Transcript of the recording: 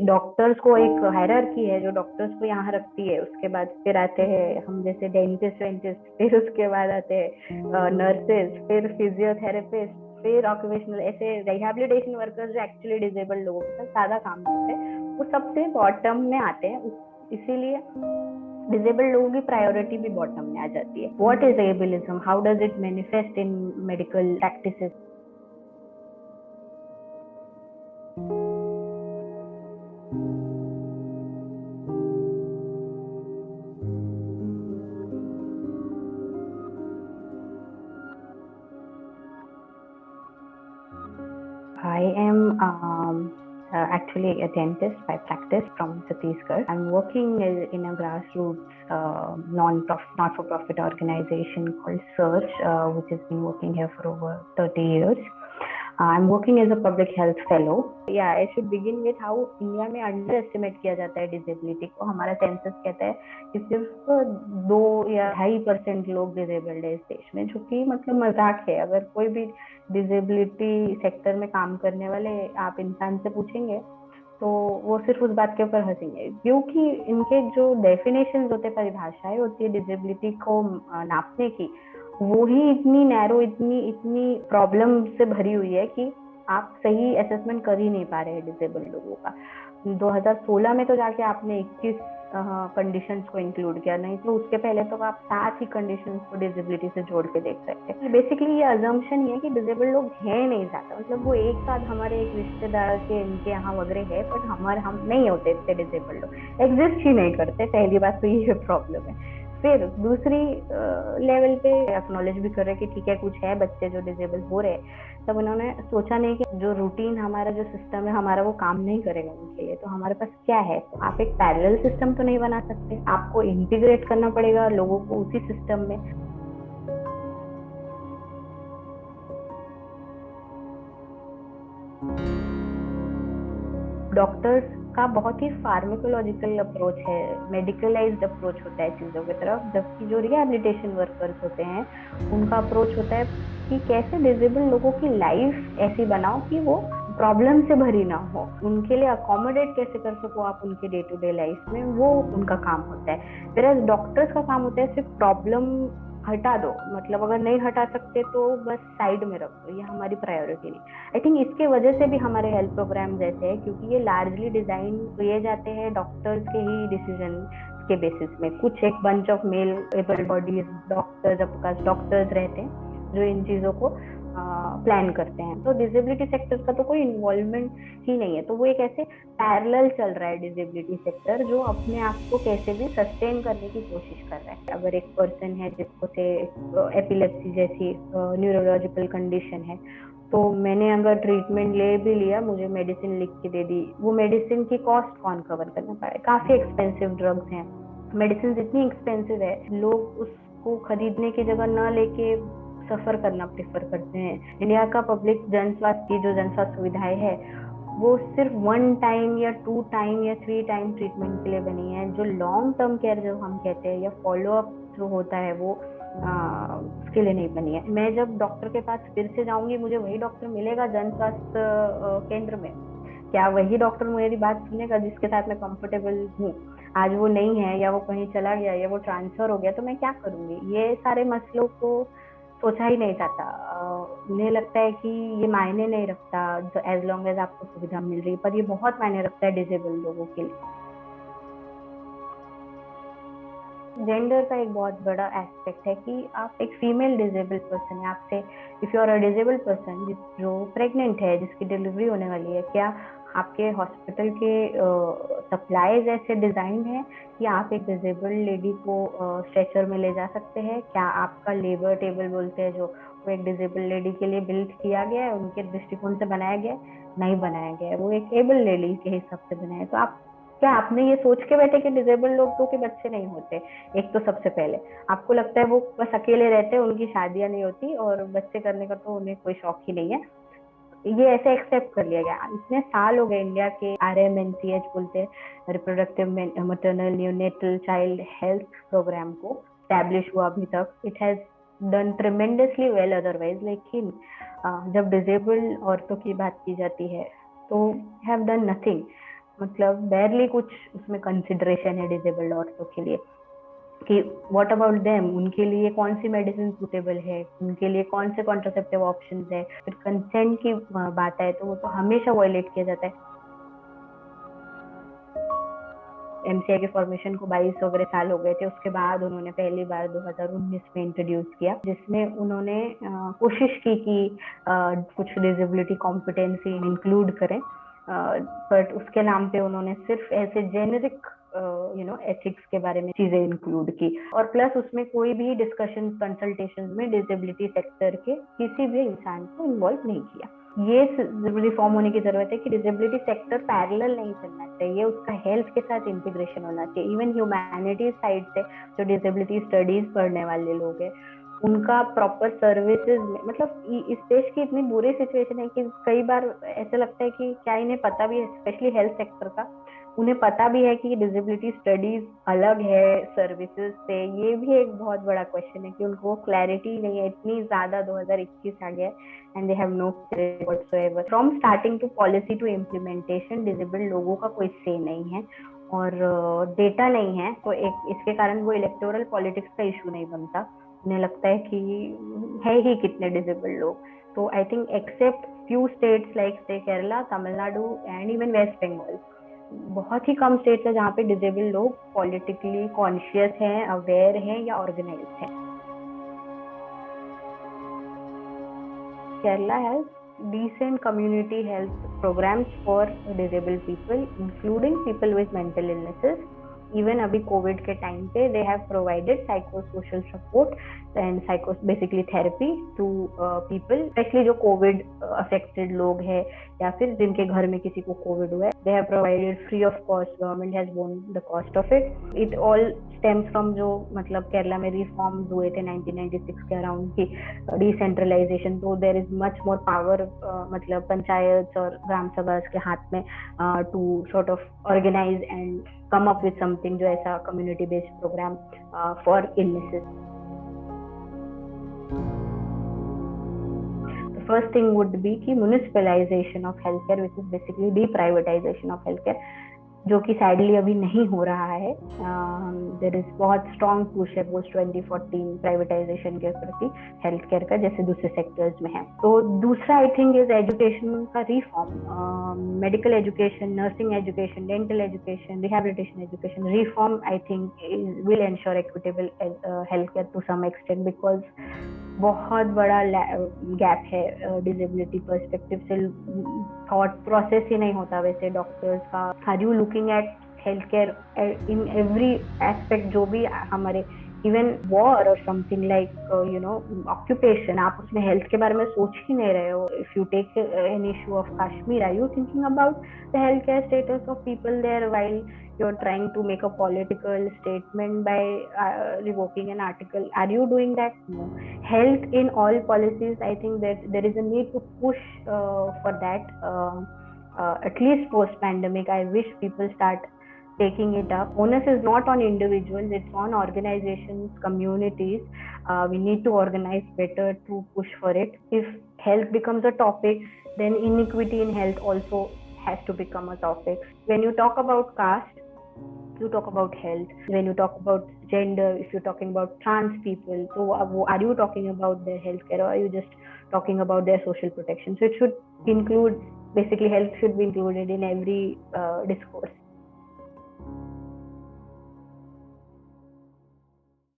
Doctors को एक hierarchy है जो डॉक्टर्स को यहाँ रखती है, उसके बाद फिर आते हैं हम जैसे डेंटिस्ट वेंटिस्ट, फिर उसके बाद आते हैं नर्सेज, फिर फिजियोथेरेपिस्ट, फिर ऑक्यूपेशनल, ऐसे रिहैबिलिटेशन वर्कर्स जो एक्चुअली डिजेबल्ड लोगों के साथ ज्यादा काम करते हैं, वो सबसे बॉटम में आते हैं। इसीलिए डिजेबल्ड लोगों की प्रायोरिटी भी बॉटम में आ जाती है। What is ableism, how does it manifest in medical practices? I am actually a dentist by practice from Chhattisgarh. I'm working in a grassroots not-for-profit organization called Search, which has been working here for over 30 years. I'm working as a public health fellow. Yeah, I should begin with how India में under estimate किया जाता है disability को। हमारा census कहता है कि सिर्फ 2 या 2.5% लोग डिसेबल्ड है इस देश में, जो कि मतलब मजाक है। अगर कोई भी डिसेबिलिटी सेक्टर में काम करने वाले आप इंसान से पूछेंगे तो वो सिर्फ उस बात के ऊपर हंसेंगे, क्योंकि इनके जो डेफिनेशन होते हैं, परिभाषाएं होती है डिसेबिलिटी को नापने की, वो ही इतनी नैरो, इतनी इतनी प्रॉब्लम से भरी हुई है कि आप सही असेसमेंट कर ही नहीं पा रहे हैं डिसेबल्ड लोगों का। 2016 में तो जाके आपने 21 कंडीशंस को इंक्लूड किया, नहीं तो उसके पहले तो आप 7 ही कंडीशंस को डिसेबिलिटी से जोड़ के देख सकते हैं। बेसिकली ये अजम्पशन ये है कि डिसेबल्ड लोग हैं नहीं ज्यादा, मतलब वो एक साथ हमारे एक रिश्तेदार के इनके यहाँ वगैरह है, बट हम नहीं होते इतने डिसेबल्ड लोग, एग्जिस्ट ही नहीं करते। पहली बात तो ये प्रॉब्लम है। फिर दूसरी लेवल पे एक्नॉलेज भी कर रहे कि ठीक है कुछ है बच्चे जो डिसेबल हो रहे, तब उन्होंने सोचा नहीं कि जो रूटीन हमारा जो सिस्टम है हमारा वो काम नहीं करेगा उनके लिए, तो हमारे पास क्या है, तो आप एक पैरेलल सिस्टम तो नहीं बना सकते, आपको इंटीग्रेट करना पड़ेगा लोगों को उसी सिस्टम में। डॉक्टर्स का बहुत ही फार्माकोलॉजिकल अप्रोच है, मेडिकलाइज्ड अप्रोच होता है चीज़ों की तरफ, जबकि जो रिहैबिलिटेशन वर्कर्स होते हैं उनका अप्रोच होता है कि कैसे डिसेबल लोगों की लाइफ ऐसी बनाओ कि वो प्रॉब्लम से भरी ना हो, उनके लिए अकोमोडेट कैसे कर सको आप उनके डे टू डे लाइफ में, वो उनका काम होता है। फिर डॉक्टर्स का काम होता है सिर्फ प्रॉब्लम हटा दो, मतलब अगर नहीं हटा सकते तो बस साइड में रख दो, ये हमारी प्रायोरिटी नहीं। आई थिंक इसके वजह से भी हमारे हेल्थ प्रोग्राम ऐसे हैं, क्योंकि ये लार्जली डिजाइन किए जाते हैं डॉक्टर्स के ही डिसीजन के बेसिस में। कुछ एक bunch of male able bodies doctors, आपके पास डॉक्टर्स रहते हैं जो इन चीजों को प्लान करते हैं, तो डिसेबिलिटी सेक्टर का तो कोई इन्वॉल्वमेंट ही नहीं है। तो वो एक ऐसे पैरेलल चल रहा है डिसेबिलिटी सेक्टर, जो अपने आप को कैसे भी सस्टेन करने की कोशिश कर रहा है। अगर एक पर्सन है जिसको से एपिलेप्सी जैसी न्यूरोलॉजिकल कंडीशन है, तो मैंने अगर ट्रीटमेंट ले भी लिया, मुझे मेडिसिन लिख के दे दी, वो मेडिसिन की कॉस्ट कौन कवर करना पाए? काफी एक्सपेंसिव ड्रग्स हैं, मेडिसिन इतनी एक्सपेंसिव है, लोग उसको खरीदने की जगह न लेके सफर करना प्रेफर करते हैं। इंडिया का पब्लिक जन स्वास्थ्य की जो जन स्वास्थ्य सुविधाएं है वो सिर्फ 1 टाइम या 2 टाइम या 3 टाइम ट्रीटमेंट के लिए बनी है। जो लॉन्ग टर्म केयर जो हम कहते हैं या फॉलो अप जो होता है वो उसके लिए नहीं बनी है। मैं जब डॉक्टर के पास फिर से जाऊंगी, मुझे वही डॉक्टर मिलेगा जन स्वास्थ्य केंद्र में? क्या वही डॉक्टर मेरी बात सुनेगा जिसके साथ मैं कंफर्टेबल हूँ? आज वो नहीं है, या वो कहीं चला गया, या वो ट्रांसफर हो गया, तो मैं क्या करूंगी? ये सारे मसलों को सोचा ही नहीं जाता। उन्हें लगता है कि ये मायने नहीं रखता एज लॉन्ग एज आपको सुविधा मिल रही है, पर ये बहुत मायने रखता है डिसेबल लोगों के लिए। जेंडर का एक बहुत बड़ा एस्पेक्ट है कि आप एक फीमेल डिसेबल पर्सन है, आपसे if you are a disable person जो प्रेग्नेंट है, जिसकी डिलीवरी होने वाली है, क्या आपके हॉस्पिटल के सप्लाईज ऐसे डिजाइन है कि आप एक डिसेबल्ड लेडी को स्ट्रेचर में ले जा सकते हैं? क्या आपका लेबर टेबल बोलते हैं जो वो एक डिसेबल लेडी के लिए बिल्ड किया गया है, उनके दृष्टिकोण से बनाया गया है? नहीं बनाया गया है, वो एक एबल लेडी के हिसाब से बनाया है। तो आप क्या आपने ये सोच के बैठे कि डिसेबल लोगों के बच्चे नहीं होते? एक तो सबसे पहले आपको लगता है वो बस अकेले रहते हैं, उनकी शादियां नहीं होती और बच्चे करने का तो उन्हें कोई शौक ही नहीं है, ये ऐसे एक्सेप्ट कर लिया गया। इतने साल हो गए इंडिया के RMNCH बोलते हैं, reproductive maternal neonatal child health program को स्टैब्लिश हुआ अभी तक, it has done tremendously well otherwise, लेकिन जब डिसेबल्ड औरतों की बात की जाती है तो हैव डन नथिंग। मतलब बैरली कुछ उसमें कंसिडरेशन है डिजेबल्ड औरतों के लिए कि व्हाट अबाउट देम, उनके लिए कौन सी मेडिसिन सुटेबल है, उनके लिए कौन से कॉन्ट्रासेप्टिव ऑप्शंस है। फिर कंसेंट की बात है तो वो तो हमेशा वायलेट किया जाता है। एमसीआई के फॉर्मेशन को 22 वगैरह साल हो गए थे, उसके बाद उन्होंने पहली बार 2019 में इंट्रोड्यूस किया, जिसमें उन्होंने कोशिश की कि कुछ डिसेबिलिटी कॉम्पिटेंसी इंक्लूड करें, बट उसके नाम पे उन्होंने सिर्फ ऐसे जेनेरिक एथिक्स के बारे में चीजें इंक्लूड की, और प्लस उसमें कोई भी डिस्कशन कंसल्टेशन में डिसेबिलिटी सेक्टर के किसी भी इंसान को इन्वॉल्व नहीं किया। ये रिफॉर्म होने की जरूरत है कि डिसेबिलिटी सेक्टर पैरेलल नहीं चलना चाहिए, उसका हेल्थ के साथ इंटीग्रेशन होना चाहिए। इवन ह्यूमैनिटीज साइड से जो डिसेबिलिटी स्टडीज पढ़ने वाले लोग हैं, उनका प्रॉपर सर्विसेज में, मतलब इस देश की इतनी बुरी सिचुएशन है कि कई बार ऐसा लगता है कि क्या इन्हें पता भी है, स्पेशली हेल्थ सेक्टर का, उन्हें पता भी है कि डिसेबिलिटी स्टडीज अलग है सर्विसेज से। ये भी एक बहुत बड़ा क्वेश्चन है कि उनको क्लैरिटी नहीं है, इतनी ज्यादा 2021 आ गया and they have no clarity whatsoever. From starting to policy to implementation disabled लोगों का कोई से नहीं है, और डेटा नहीं है, तो एक इसके कारण वो इलेक्टोरल पॉलिटिक्स का इशू नहीं बनता। उन्हें लगता है कि है ही कितने डिसेबल्ड लोग। तो I think except few states like say Kerala, Tamil Nadu and even West Bengal, बहुत ही कम स्टेट्स है जहाँ पे डिसेबल लोग पॉलिटिकली कॉन्शियस हैं, अवेयर हैं या ऑर्गेनाइज हैं। Kerala has decent community health programs for disabled people, including people with mental illnesses. Even अभी कोविड के टाइम पे they have provided psychosocial support and basically therapy to people, especially जो Covid affected लोग हैं या फिर जिनके घर में किसी को कोविड हुआ है, they have provided free of cost, government has borne the cost of it. It all stems from जो मतलब केरला में रिफॉर्म्स हुए थे 1996 के अराउंड की डिसेंट्रलाइजेशन, तो there is much more power मतलब पंचायत और ग्राम सभा के हाथ में to sort of organise and come up with something जो ऐसा community based programme for illnesses. First thing would be कि municipalisation of health care, which is basically deprivatisation of health care, जो कि सैडली अभी नहीं हो रहा है। देयर इज बहुत स्ट्रॉन्ग पुश है पोस्ट 2014 प्राइवेटाइजेशन के प्रति हेल्थ केयर का, जैसे दूसरे सेक्टर्स में है। तो दूसरा आई थिंक इज एजुकेशन का reform, medical education, nursing education, dental education, rehabilitation education reform I think will ensure equitable health care to some extent, because बहुत बड़ा गैप है डिसेबिलिटी पर्सपेक्टिव से। थॉट प्रोसेस ही नहीं होता वैसे डॉक्टर्स का। Are you looking at health care in every aspect, जो भी हमारे इवन वॉर और समथिंग लाइक ऑक्यूपेशन, आप उसमें हेल्थ के बारे में सोच ही नहीं रहे हो। If you take an issue of Kashmir, are you thinking about the health care status of people there while you're trying to make a political statement by revoking an article? Are you doing that? No. Health in all policies, I think that there is a need to push for that, at least post pandemic. I wish people start taking it up. Onus is not on individuals, it's on organizations, communities. We need to organize better to push for it. If health becomes a topic, then inequity in health also has to become a topic. When you talk about caste, you talk about health. When you talk about gender, if you're talking about trans people, so are you talking about their healthcare, or are you just talking about their social protection? So it should include, basically health should be included in every discourse.